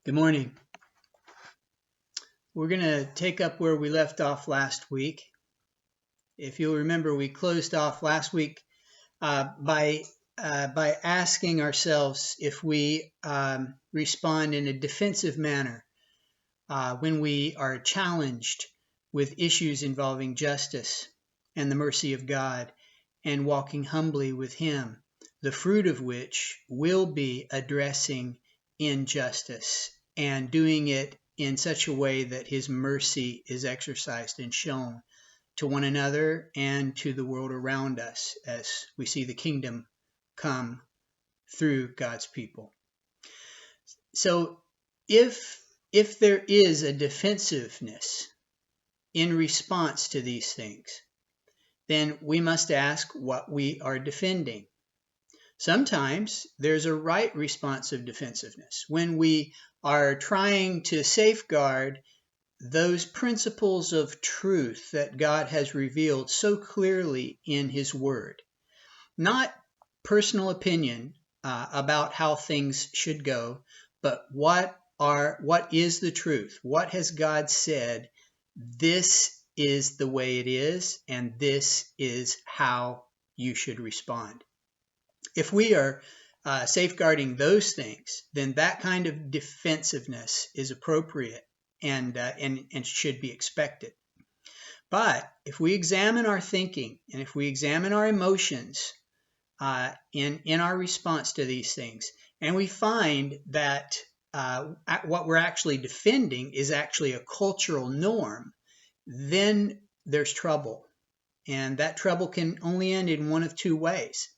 Good morning. We're going to take up where we left off last week. If you'll remember, we closed off last week by asking ourselves if we respond in a defensive manner when we are challenged with issues involving justice and the mercy of God and walking humbly with Him, the fruit of which will be addressing injustice and doing it in such a way that His mercy is exercised and shown to one another and to the world around us as we see the kingdom come through God's people. So if there is a defensiveness in response to these things, then we must ask what we are defending. Sometimes there's a right response of defensiveness when we are trying to safeguard those principles of truth that God has revealed so clearly in His Word. Not personal opinion about how things should go, but what is the truth? What has God said? This is the way it is, and this is how you should respond. If we are safeguarding those things, then that kind of defensiveness is appropriate and should be expected. But if we examine our thinking and if we examine our emotions in our response to these things, and we find that what we're actually defending is actually a cultural norm, then there's trouble. And that trouble can only end in one of two ways.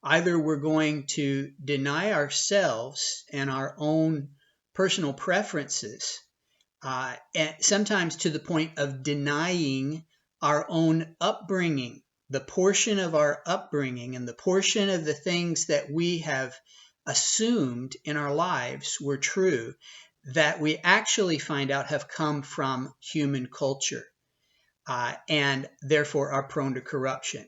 Either we're going to deny ourselves and our own personal preferences, and sometimes to the point of denying our own upbringing, the portion of our upbringing and the portion of the things that we have assumed in our lives were true, that we actually find out have come from human culture and therefore are prone to corruption.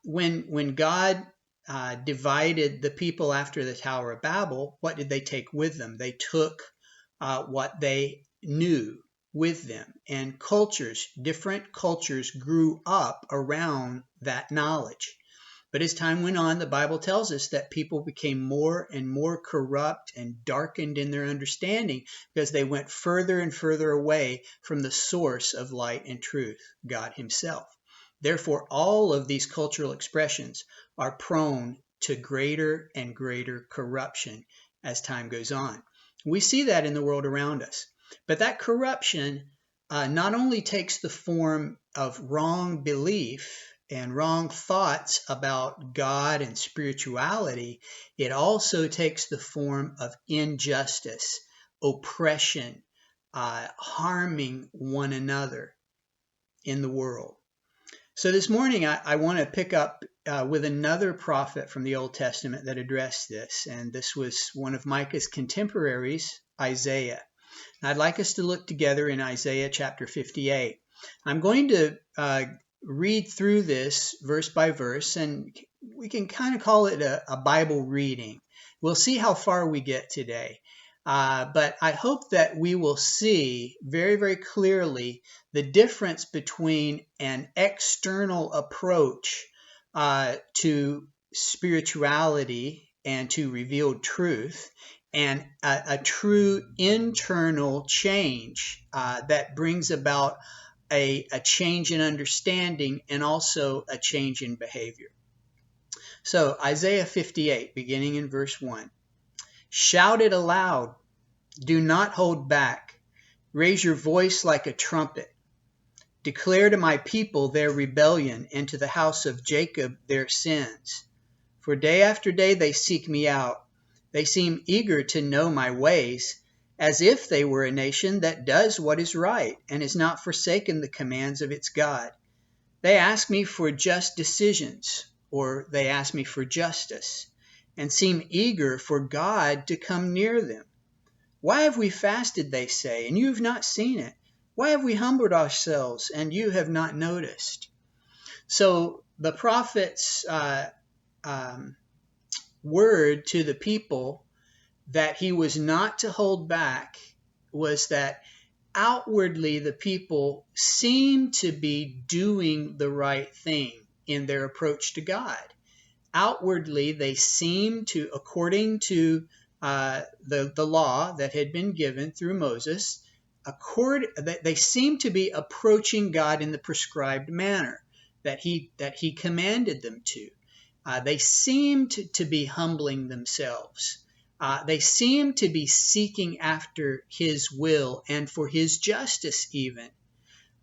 When God divided the people after the Tower of Babel, what did they take with them? They took what they knew with them. And different cultures grew up around that knowledge. But as time went on, the Bible tells us that people became more and more corrupt and darkened in their understanding because they went further and further away from the source of light and truth, God Himself. Therefore, all of these cultural expressions are prone to greater and greater corruption as time goes on. We see that in the world around us. But that corruption not only takes the form of wrong belief and wrong thoughts about God and spirituality, it also takes the form of injustice, oppression, harming one another in the world. So this morning, I want to pick up with another prophet from the Old Testament that addressed this, and this was one of Micah's contemporaries, Isaiah. I'd like us to look together in Isaiah chapter 58. I'm going to read through this verse by verse, and we can kind of call it a Bible reading. We'll see how far we get today. But I hope that we will see very, very clearly the difference between an external approach to spirituality and to revealed truth and a true internal change that brings about a change in understanding and also a change in behavior. So Isaiah 58, beginning in verse 1. Shout it aloud, do not hold back. Raise your voice like a trumpet. Declare to my people their rebellion, and to the house of Jacob their sins. For day after day they seek me out. They seem eager to know my ways, as if they were a nation that does what is right and has not forsaken the commands of its God. They ask me for just decisions, or they ask me for justice, and seem eager for God to come near them. Why have we fasted, they say, and you have not seen it? Why have we humbled ourselves, and you have not noticed? So the prophet's word to the people that he was not to hold back was that outwardly the people seemed to be doing the right thing in their approach to God. Outwardly, they seemed to, according to the law that had been given through Moses, they seemed to be approaching God in the prescribed manner that he commanded them to. They seemed to be humbling themselves. They seemed to be seeking after his will and for his justice even.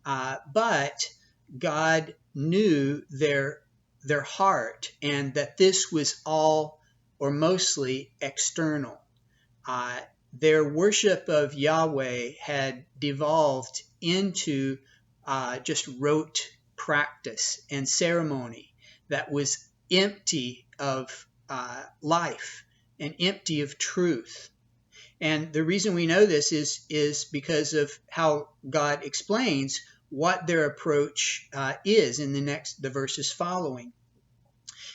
But God knew their heart, and that this was all or mostly external. Their worship of Yahweh had devolved into just rote practice and ceremony that was empty of life and empty of truth. And the reason we know this is because of how God explains what their approach is in the verses following.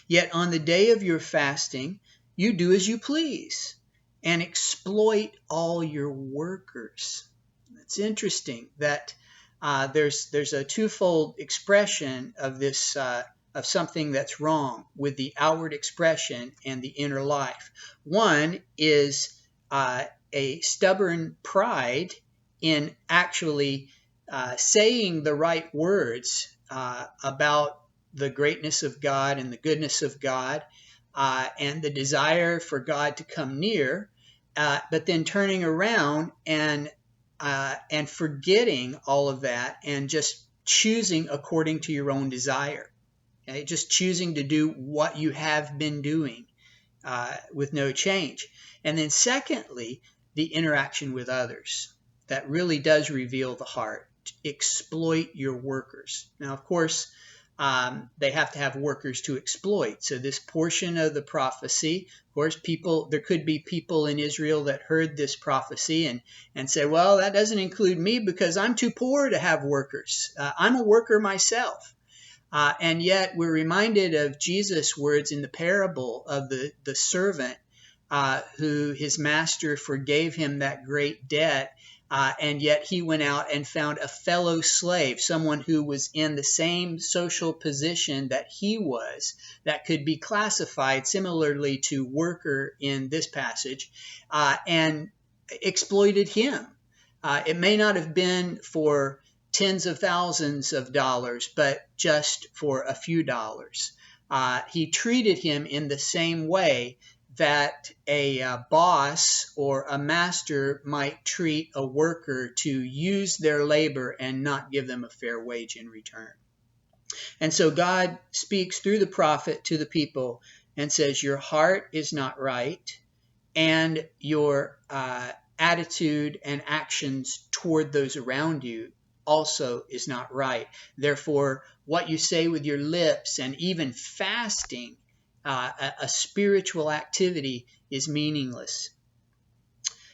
Yet on the day of your fasting, you do as you please and exploit all your workers. It's interesting that there's a twofold expression of this of something that's wrong with the outward expression and the inner life. One is a stubborn pride in actually saying the right words about the greatness of God and the goodness of God and the desire for God to come near, but then turning around and forgetting all of that and just choosing according to your own desire. Okay? Just choosing to do what you have been doing with no change. And then secondly, the interaction with others. That really does reveal the heart. Exploit your workers. Now, of course, they have to have workers to exploit. So this portion of the prophecy, of course, there could be people in Israel that heard this prophecy and say, well, that doesn't include me because I'm too poor to have workers. I'm a worker myself. And yet we're reminded of Jesus' words in the parable of the servant who his master forgave him that great debt. And yet he went out and found a fellow slave, someone who was in the same social position that he was, that could be classified similarly to worker in this passage, and exploited him. It may not have been for tens of thousands of dollars, but just for a few dollars. He treated him in the same way that a boss or a master might treat a worker to use their labor and not give them a fair wage in return. And so God speaks through the prophet to the people and says, your heart is not right, and your attitude and actions toward those around you also is not right. Therefore, what you say with your lips and even fasting, a spiritual activity, is meaningless.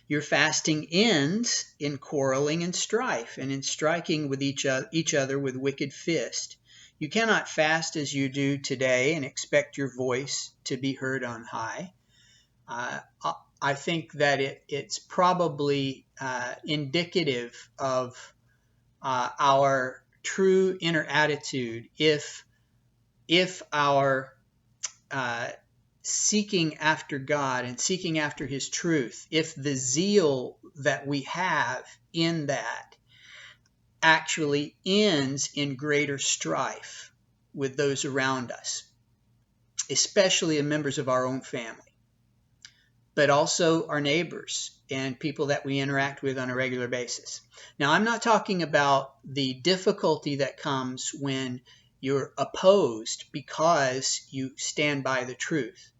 Your fasting ends in quarreling and strife and in striking with each other with wicked fist. You cannot fast as you do today and expect your voice to be heard on high. I think that it's probably indicative of our true inner attitude if our seeking after God and seeking after his truth, if the zeal that we have in that actually ends in greater strife with those around us, especially members of our own family, but also our neighbors and people that we interact with on a regular basis. Now, I'm not talking about the difficulty that comes when you're opposed because you stand by the truth.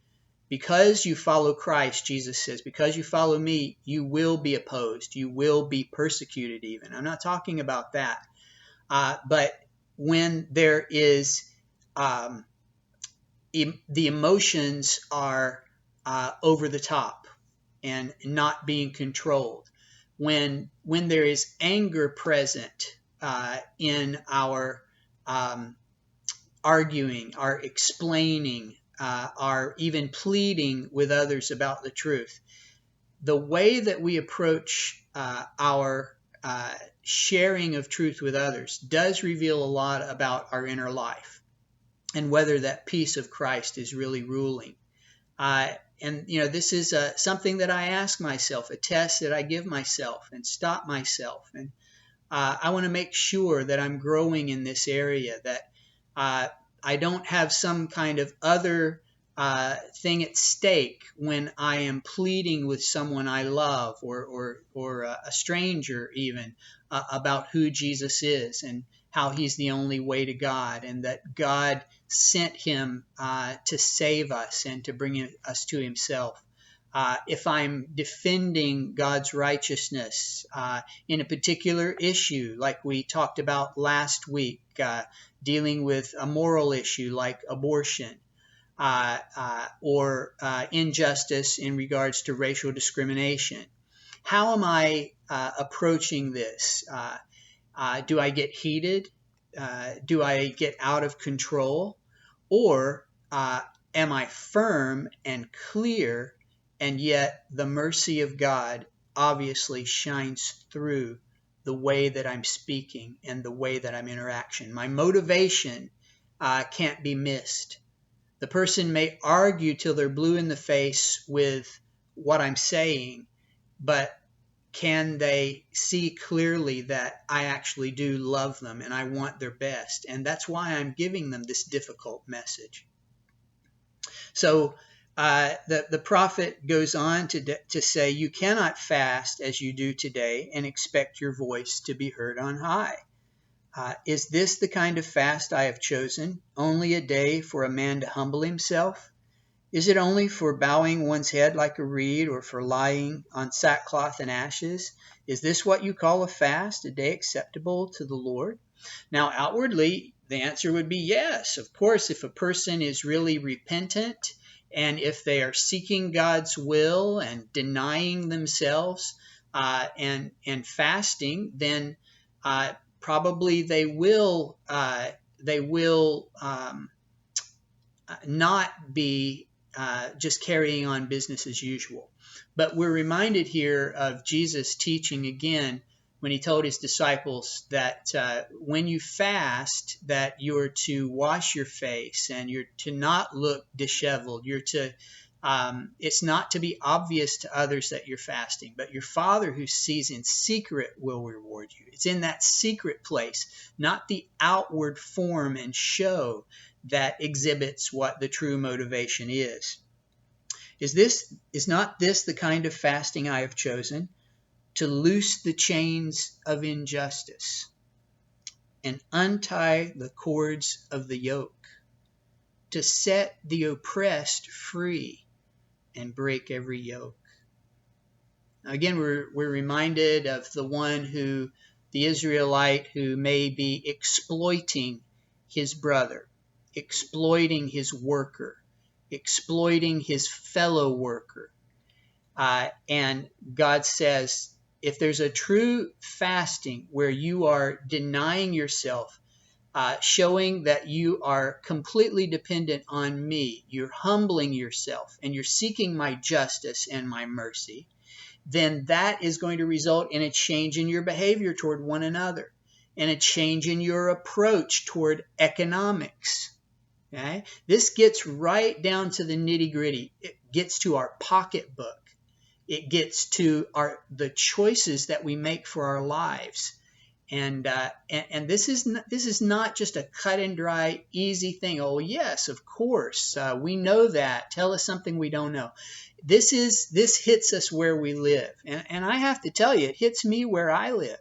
Because you follow Christ, Jesus says, because you follow me, you will be opposed. You will be persecuted even. I'm not talking about that. But when there is, the emotions are over the top and not being controlled. When there is anger present in our arguing, our explaining, our even pleading with others about the truth, the way that we approach our sharing of truth with others does reveal a lot about our inner life and whether that peace of Christ is really ruling. And this is something that I ask myself, a test that I give myself and stop myself. And I want to make sure that I'm growing in this area, that I don't have some kind of other thing at stake when I am pleading with someone I love or a stranger even about who Jesus is and how he's the only way to God, and that God sent him to save us and to bring us to himself. If I'm defending God's righteousness in a particular issue, like we talked about last week, dealing with a moral issue like abortion, or injustice in regards to racial discrimination, how am I approaching this? Do I get heated? Do I get out of control? Or am I firm and clear, and yet the mercy of God obviously shines through the way that I'm speaking and the way that I'm interacting? My motivation can't be missed. The person may argue till they're blue in the face with what I'm saying, but can they see clearly that I actually do love them and I want their best? And that's why I'm giving them this difficult message. So the prophet goes on to say, you cannot fast as you do today and expect your voice to be heard on high. Is this the kind of fast I have chosen? Only a day for a man to humble himself? Is it only for bowing one's head like a reed, or for lying on sackcloth and ashes? Is this what you call a fast, a day acceptable to the Lord? Now, outwardly, the answer would be yes. Of course, if a person is really repentant, and if they are seeking God's will and denying themselves and fasting, then probably they will not be just carrying on business as usual. But we're reminded here of Jesus teaching again when he told his disciples that when you fast, that you're to wash your face and you're to not look disheveled. You're to it's not to be obvious to others that you're fasting, but your Father who sees in secret will reward you. It's in that secret place, not the outward form and show, that exhibits what the true motivation is. Is not this the kind of fasting I have chosen? To loose the chains of injustice and untie the cords of the yoke, to set the oppressed free and break every yoke. Now again, we're reminded of the one who, the Israelite who may be exploiting his brother, exploiting his worker, exploiting his fellow worker. And God says, if there's a true fasting where you are denying yourself, showing that you are completely dependent on me, you're humbling yourself, and you're seeking my justice and my mercy, then that is going to result in a change in your behavior toward one another and a change in your approach toward economics. Okay? This gets right down to the nitty-gritty. It gets to our pocketbook. It gets to the choices that we make for our lives. And this is not just a cut and dry, easy thing. Oh yes, of course, we know that. Tell us something we don't know. This hits us where we live, and I have to tell you, it hits me where I live,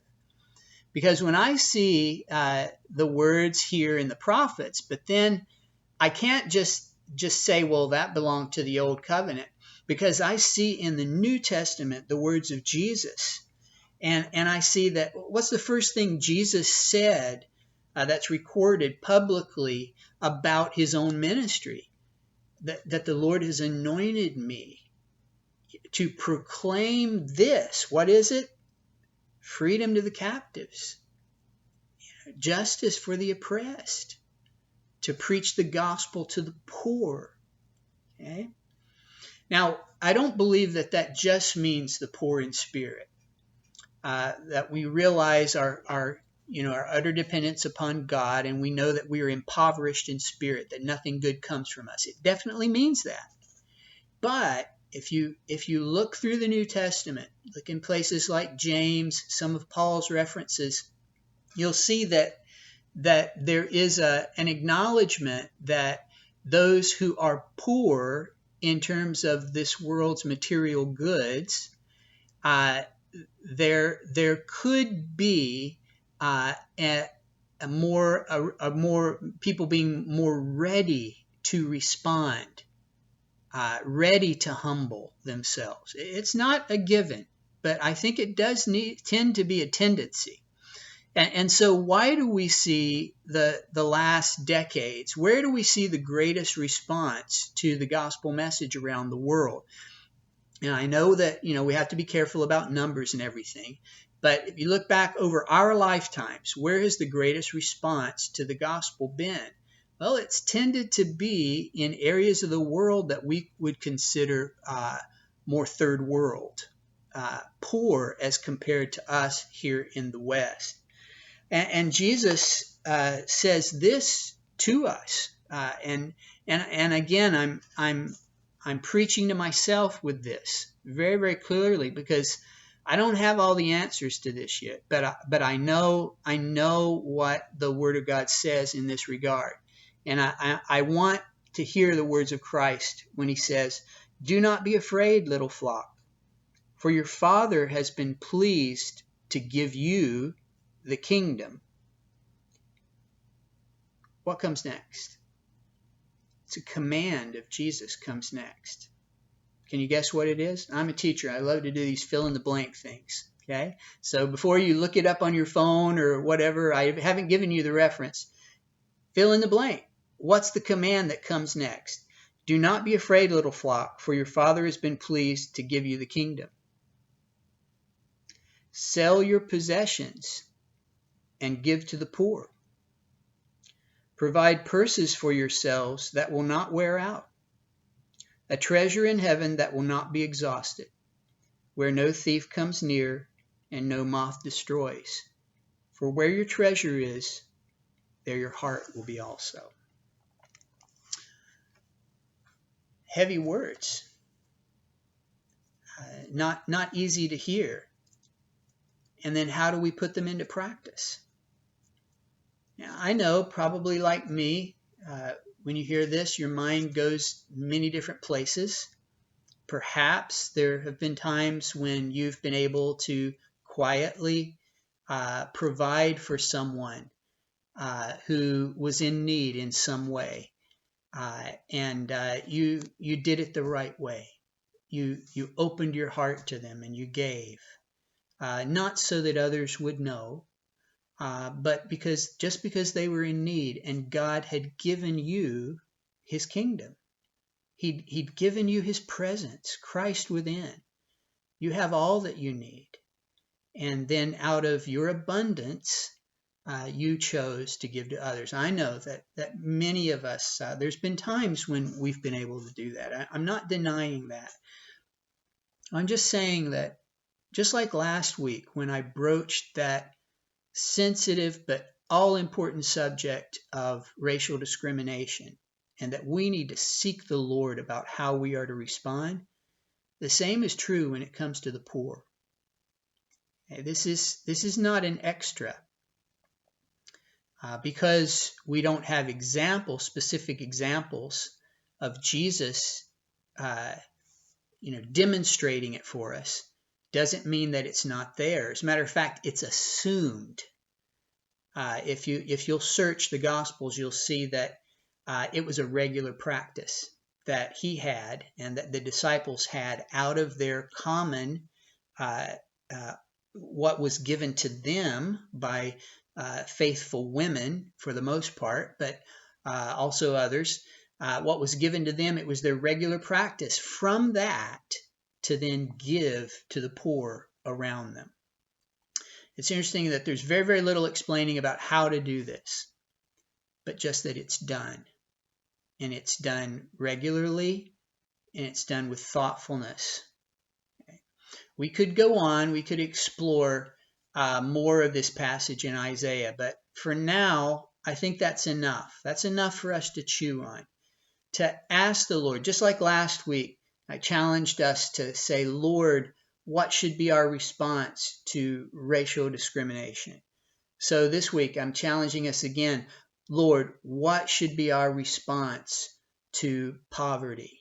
because when I see the words here in the prophets, but then I can't just say, well, that belonged to the old covenant, because I see in the New Testament the words of Jesus. And I see that what's the first thing Jesus said that's recorded publicly about his own ministry? That the Lord has anointed me to proclaim this. What is it? Freedom to the captives, justice for the oppressed, to preach the gospel to the poor. Okay? Now, I don't believe that that just means the poor in spirit, that we realize our utter dependence upon God, and we know that we are impoverished in spirit, that nothing good comes from us. It definitely means that. But if you look through the New Testament, look in places like James, some of Paul's references, you'll see that there is an acknowledgement that those who are poor in terms of this world's material goods, there could be a more people being more ready to respond, ready to humble themselves. It's not a given, but I think it does tend to be a tendency. And so why do we see the last decades, where do we see the greatest response to the gospel message around the world? And I know that, we have to be careful about numbers and everything, but if you look back over our lifetimes, where has the greatest response to the gospel been? Well, it's tended to be in areas of the world that we would consider more third world, poor as compared to us here in the West. And Jesus says this to us, and again, I'm preaching to myself with this very, very clearly, because I don't have all the answers to this yet, but I know what the Word of God says in this regard, and I want to hear the words of Christ when He says, "Do not be afraid, little flock, for your Father has been pleased to give you the kingdom." What comes next? It's a command of Jesus comes next. Can you guess what it is? I'm a teacher. I love to do these fill in the blank things. Okay? So before you look it up on your phone or whatever, I haven't given you the reference. Fill in the blank. What's the command that comes next? Do not be afraid, little flock, for your Father has been pleased to give you the kingdom. Sell your possessions and give to the poor. Provide purses for yourselves that will not wear out, a treasure in heaven that will not be exhausted, where no thief comes near and no moth destroys. For where your treasure is, there your heart will be also. Heavy words, not easy to hear. And then how do we put them into practice? Now, I know, probably like me, when you hear this, your mind goes many different places. Perhaps there have been times when you've been able to quietly provide for someone who was in need in some way, and you did it the right way. You opened your heart to them and you gave, not so that others would know, but because they were in need, and God had given you His kingdom. He'd given you His presence, Christ within. You have all that you need. And then out of your abundance, you chose to give to others. I know that many of us, there's been times when we've been able to do that. I'm not denying that. I'm just saying that, just like last week when I broached that sensitive but all-important subject of racial discrimination, and that we need to seek the Lord about how we are to respond, the same is true when it comes to the poor. This is not an extra. Because we don't have specific examples of Jesus demonstrating it for us, doesn't mean that it's not there. As a matter of fact, it's assumed. If you'll search the Gospels, you'll see that it was a regular practice that He had and that the disciples had out of their common, what was given to them by faithful women for the most part, but also others. What was given to them, it was their regular practice from that to then give to the poor around them. It's interesting that there's very, very little explaining about how to do this, but just that it's done. And it's done regularly and it's done with thoughtfulness. Okay. We could go on, we could explore more of this passage in Isaiah, but for now, I think that's enough. That's enough for us to chew on, to ask the Lord, just like last week, I challenged us to say, Lord, what should be our response to racial discrimination? So this week, I'm challenging us again, Lord, what should be our response to poverty?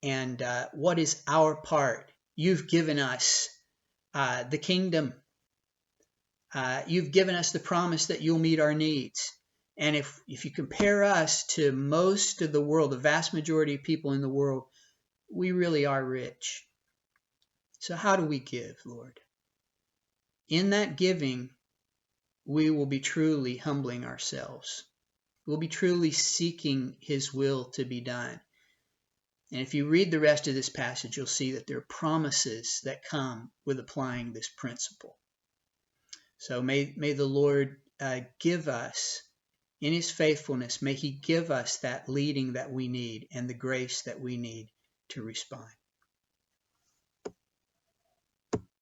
And what is our part? You've given us the kingdom. You've given us the promise that you'll meet our needs. And if you compare us to most of the world, the vast majority of people in the world, we really are rich. So how do we give, Lord? In that giving, we will be truly humbling ourselves. We'll be truly seeking His will to be done. And if you read the rest of this passage, you'll see that there are promises that come with applying this principle. So may the Lord give us, in His faithfulness, may He give us that leading that we need and the grace that we need to respond.